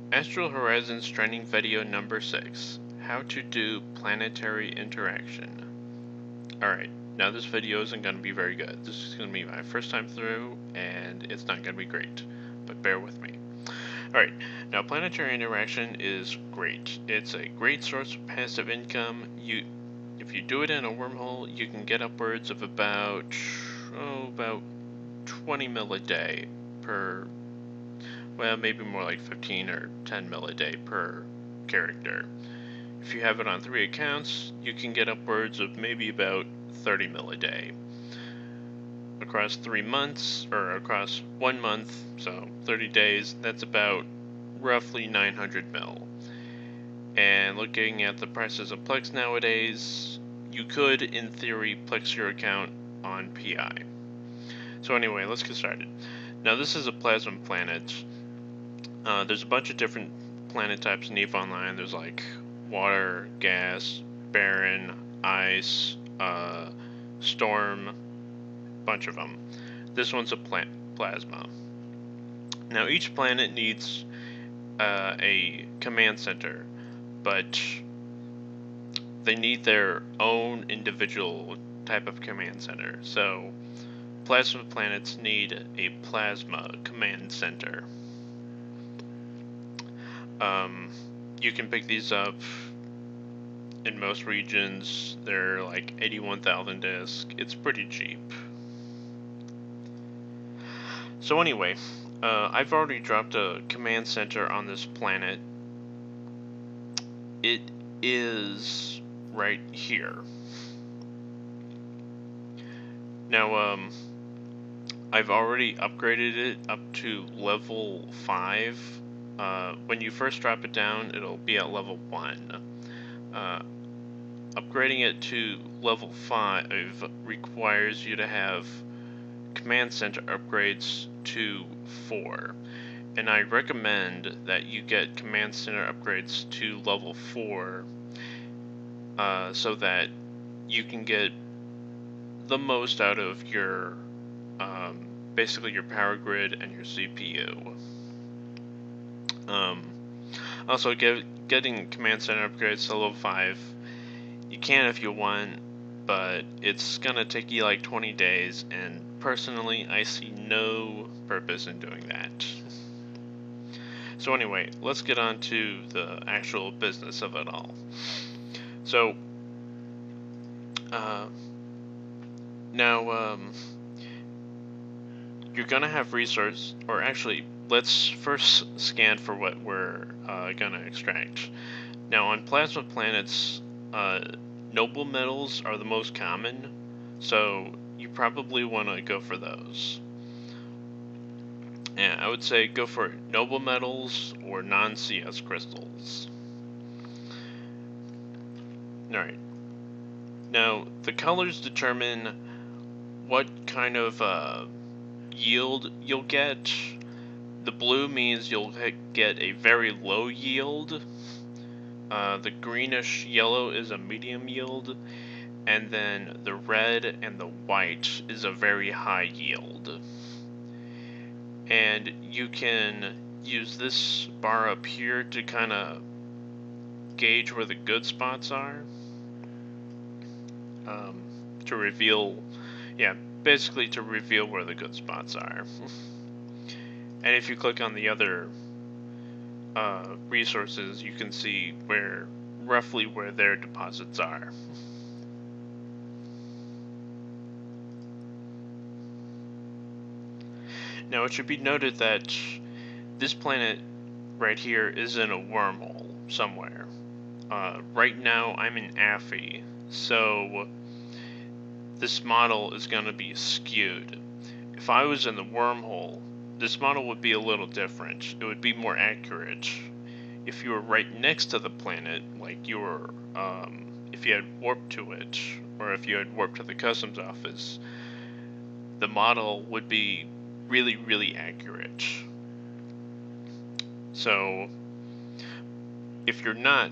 Astral Horizons training video number 6. How to do planetary interaction. Alright, now this video isn't going to be very good. This is going to be my first time through, and it's not going to be great. But bear with me. Alright, now planetary interaction is great. It's a great source of passive income. If you do it in a wormhole, you can get upwards of about 20 mil a day per, well, maybe more like 15 or 10 mil a day per character. If you have it on 3 accounts, you can get upwards of maybe about 30 mil a day. Across 3 months, or across 1 month, so 30 days, that's about roughly 900 mil. And looking at the prices of Plex nowadays, you could, in theory, Plex your account on PI. So anyway, let's get started. Now this is a plasma planet. There's a bunch of different planet types in EVE Online. There's like water, gas, barren, ice, storm, bunch of them. This one's a plasma. Now each planet needs a command center, but they need their own individual type of command center. So plasma planets need a plasma command center. You can pick these up in most regions. They're like 81,000 disk. It's pretty cheap. So anyway, I've already dropped a command center on this planet. It is right here. Now, I've already upgraded it up to level 5. When you first drop it down, it'll be at level 1. Upgrading it to level 5 requires you to have command center upgrades to 4. And I recommend that you get command center upgrades to level 4 so that you can get the most out of your, basically your power grid and your CPU. Also, getting command center upgrades to level 5, you can if you want, but it's gonna take you like 20 days, and personally, I see no purpose in doing that. So anyway, let's get on to the actual business of it all. So, now, you're gonna have resource, or actually, let's first scan for what we're gonna extract. Now, on plasma planets, noble metals are the most common, so you probably want to go for those. Yeah, I would say go for noble metals or non-CS crystals. Alright. Now, the colors determine what kind of yield you'll get. The blue means you'll get a very low yield. The greenish yellow is a medium yield. And then the red and the white is a very high yield. And you can use this bar up here to kind of gauge where the good spots are. To reveal, basically to reveal where the good spots are. And if you click on the other resources, you can see roughly where their deposits are. Now, it should be noted that this planet right here is in a wormhole somewhere. Right now, I'm in Affy, so this model is going to be skewed. If I was in the wormhole, this model would be a little different. It would be more accurate. If you were right next to the planet, like you were, if you had warped to it, or if you had warped to the customs office, the model would be really, really accurate. So, if you're not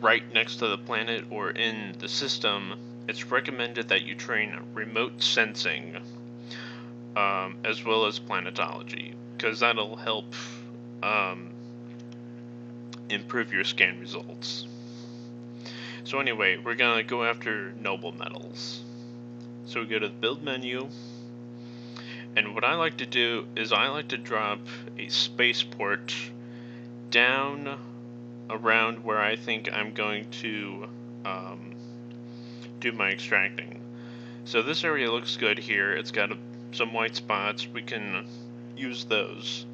right next to the planet or in the system, it's recommended that you train remote sensing, as well as planetology, because that'll help improve your scan results. So anyway, we're gonna go after noble metals. So we go to the build menu, and what I like to do is I like to drop a spaceport down around where I think I'm going to do my extracting. So this area looks good here. It's got some white spots. We can use those.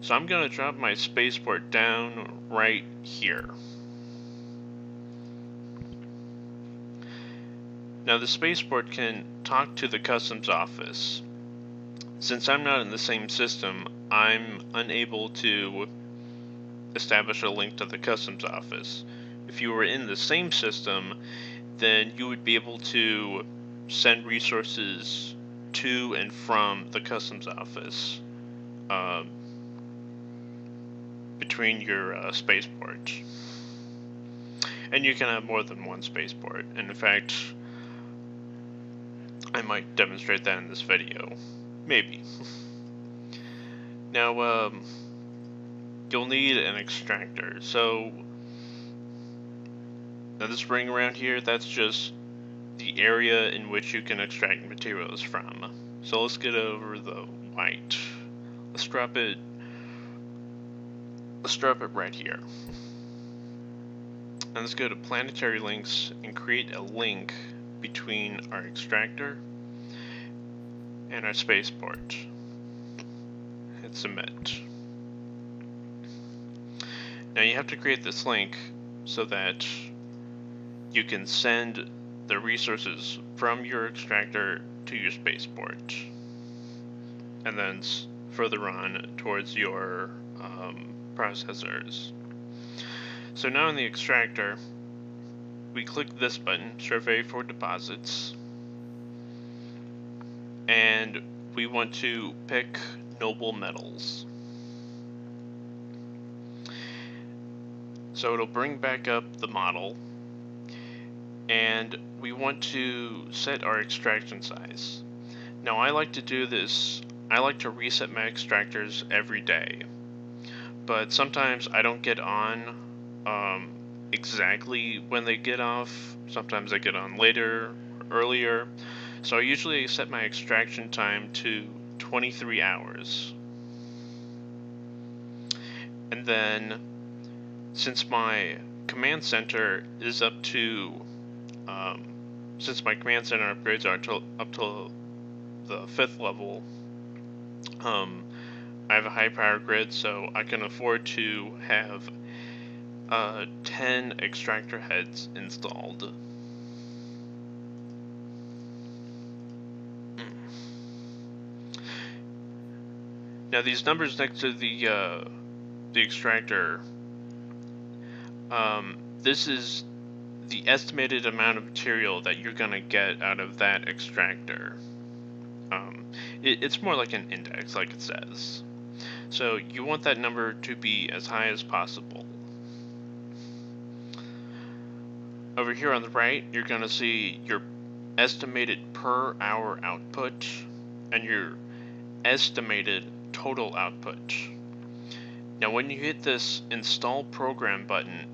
So I'm going to drop my spaceport down right here. Now the spaceport can talk to the customs office. Since I'm not in the same system, I'm unable to establish a link to the customs office. If you were in the same system, then you would be able to send resources to and from the customs office between your spaceport. And you can have more than one spaceport. And in fact, I might demonstrate that in this video. Maybe. Now, you'll need an extractor. So, now this ring around here, that's just the area in which you can extract materials from. So let's get over the white. Let's drop it right here. And let's go to planetary links and create a link between our extractor and our spaceport. Hit submit. Now you have to create this link so that you can send the resources from your extractor to your spaceport, and then further on towards your processors. So now in the extractor, we click this button, Survey for Deposits, and we want to pick noble metals. So it'll bring back up the model, and we want to set our extraction size. Now I like to do this, I like to reset my extractors every day, but sometimes I don't get on exactly when they get off. Sometimes they get on later or earlier, so I usually set my extraction time to 23 hours. And then, since my command center is up to since my command center upgrades are up to the 5th level, I have a high power grid, so I can afford to have 10 extractor heads installed. Now these numbers next to the extractor, this is the estimated amount of material that you're going to get out of that extractor. It's more like an index, like it says. So you want that number to be as high as possible. Over here on the right, you're going to see your estimated per hour output and your estimated total output. Now when you hit this install program button,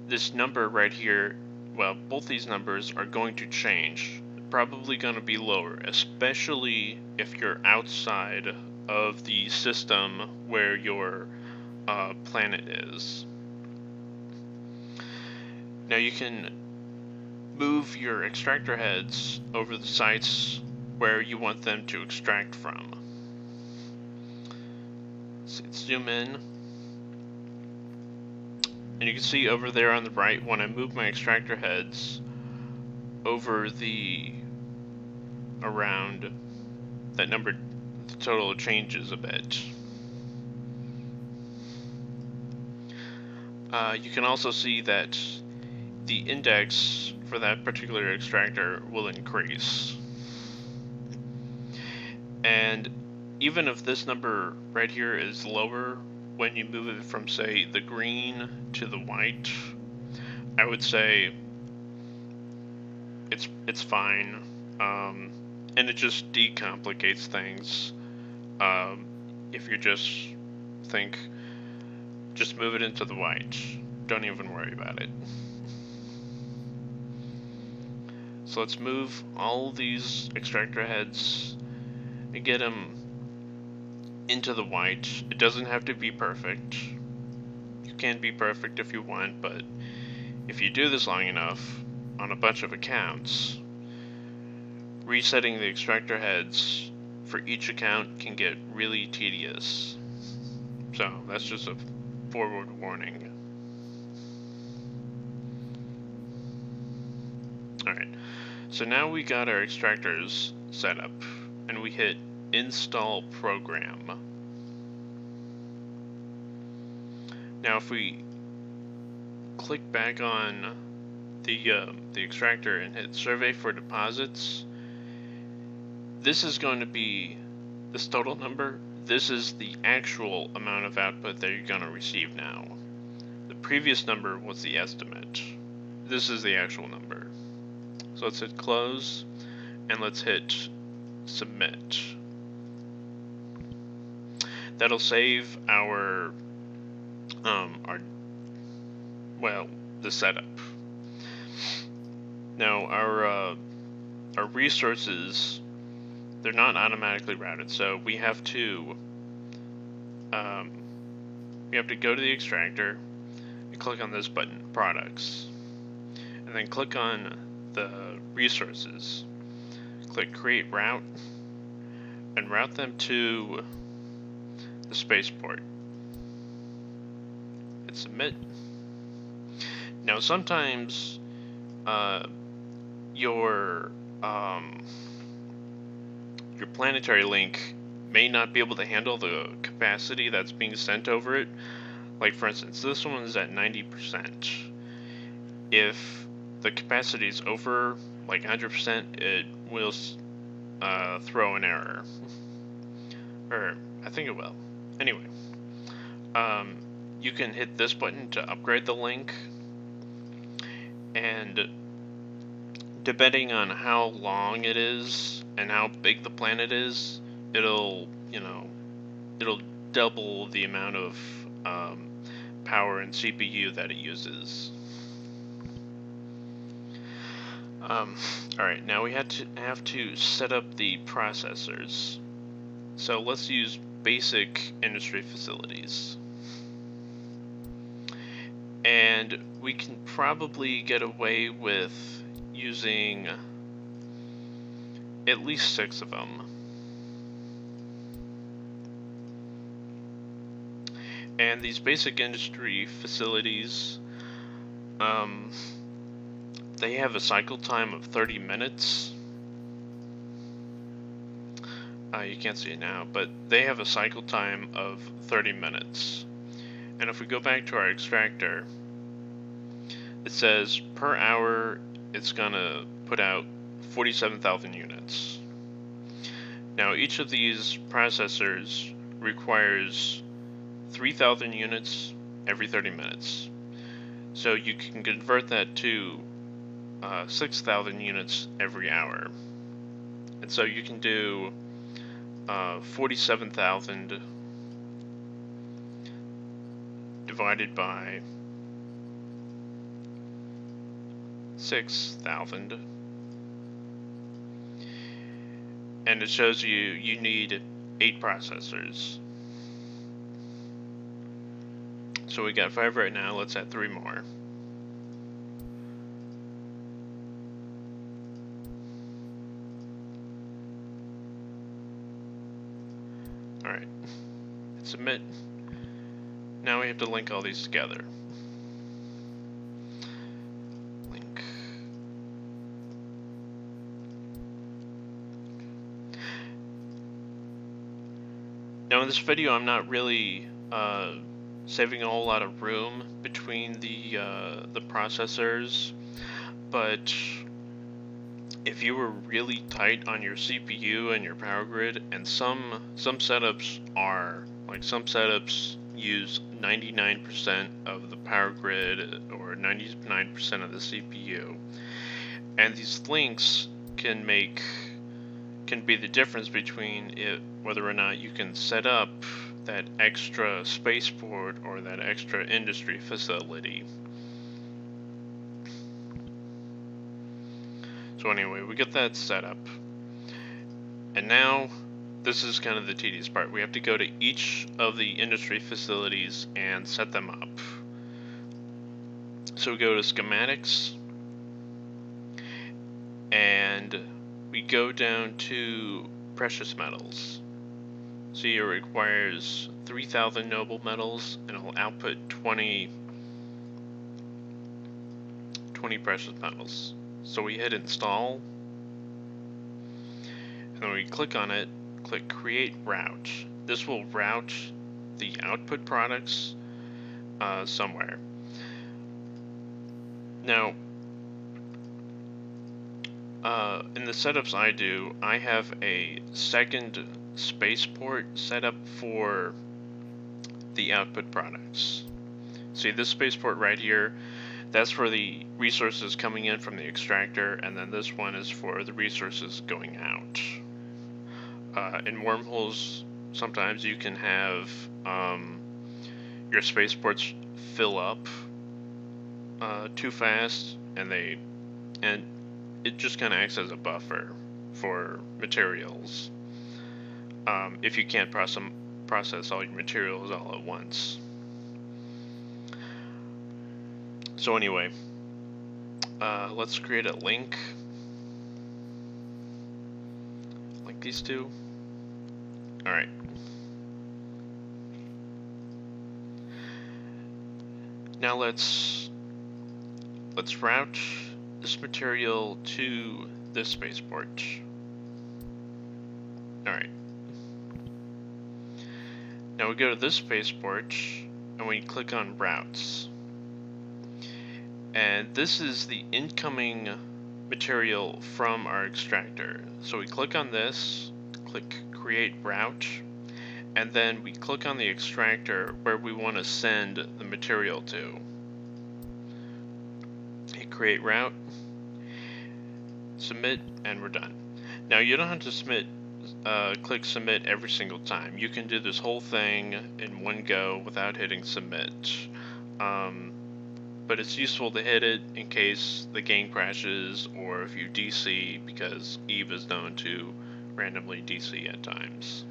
this number right here, well, both these numbers are going to change. Probably going to be lower, especially if you're outside of the system where your planet is. Now you can move your extractor heads over the sites where you want them to extract from. So let's zoom in. And you can see over there on the right, when I move my extractor heads over around that number, the total changes a bit. You can also see that the index for that particular extractor will increase. And even if this number right here is lower, when you move it from, say, the green to the white, I would say it's fine, and it just decomplicates things. If you just move it into the white. don't even worry about it. So let's move all these extractor heads and get them into the white. It doesn't have to be perfect. You can be perfect if you want, but if you do this long enough on a bunch of accounts, resetting the extractor heads for each account can get really tedious. So that's just a forward warning. Alright, so now we got our extractors set up, and we hit Install Program. Now if we click back on the extractor and hit Survey for Deposits, this is going to be this total number. This is the actual amount of output that you're going to receive now. The previous number was the estimate. This is the actual number. So let's hit Close, and let's hit Submit. That'll save the setup. Now our resources, they're not automatically routed, so we have to go to the extractor and click on this button, Products, and then click on the resources. Click Create Route, and route them to the spaceport. Hit Submit. Now sometimes your planetary link may not be able to handle the capacity that's being sent over it. Like for instance, this one is at 90%. If the capacity is over like 100%, it will throw an error. Or I think it will. Anyway, you can hit this button to upgrade the link, and depending on how long it is and how big the planet is, it'll double the amount of power and CPU that it uses. Alright, now we have to set up the processors. So let's use Basic Industry Facilities. And we can probably get away with using at least 6 of them. And these Basic Industry Facilities, they have a cycle time of 30 minutes. You can't see it now, but they have a cycle time of 30 minutes. And if we go back to our extractor, it says per hour it's gonna put out 47,000 units. Now each of these processors requires 3,000 units every 30 minutes. So you can convert that to 6,000 units every hour. And so you can do 47,000 divided by 6,000, and it shows you need 8 processors. So we got 5 right now. Let's add 3 more. Alright, submit. Now we have to link all these together. Link. Now in this video I'm not really saving a whole lot of room between the processors, but if you were really tight on your CPU and your power grid, and some setups are, like some setups use 99% of the power grid or 99% of the CPU, and these links can be the difference between whether or not you can set up that extra spaceport or that extra industry facility. So anyway, we get that set up. And now, this is kind of the tedious part. We have to go to each of the industry facilities and set them up. So we go to schematics, and we go down to precious metals. See, it requires 3,000 noble metals, and it'll output 20 precious metals. So we hit install, and then we click on it, click create route. This will route the output products somewhere. Now, in the setups I do, I have a second spaceport set up for the output products. See this spaceport right here, that's for the resources coming in from the extractor, and then this one is for the resources going out. In wormholes, sometimes you can have your spaceports fill up too fast, and it just kind of acts as a buffer for materials if you can't process all your materials all at once. So anyway, let's create a link like these two. All right. Now let's route this material to this spaceport. Alright. Now we go to this spaceport and we click on routes. And this is the incoming material from our extractor. So we click on this, click create route, and then we click on the extractor where we want to send the material to. Hit create route, submit, and we're done. Now you don't have to click submit every single time. You can do this whole thing in one go without hitting submit. But it's useful to hit it in case the game crashes or if you DC, because Eve is known to randomly DC at times.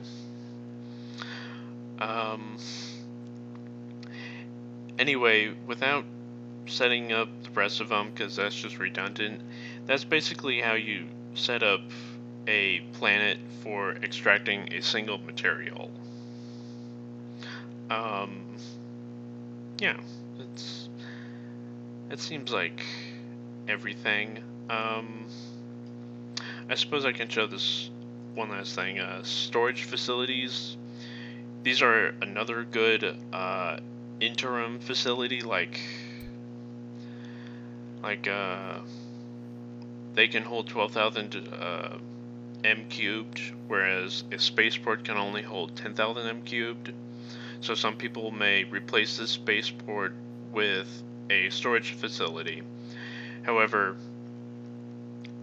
Anyway, without setting up the rest of them, because that's just redundant, that's basically how you set up a planet for extracting a single material. Yeah, it seems like everything. I suppose I can show this one last thing. Storage facilities. These are another good interim facility. Like they can hold 12,000 m cubed, whereas a spaceport can only hold 10,000 m cubed. So some people may replace this spaceport with a storage facility. However,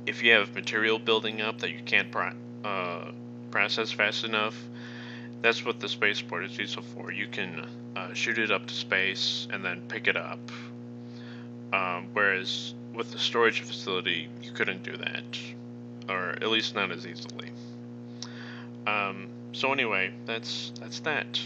if you have material building up that you can't process fast enough, that's what the spaceport is useful for. You can shoot it up to space and then pick it up. Whereas with the storage facility, you couldn't do that, or at least not as easily. So anyway, that's that.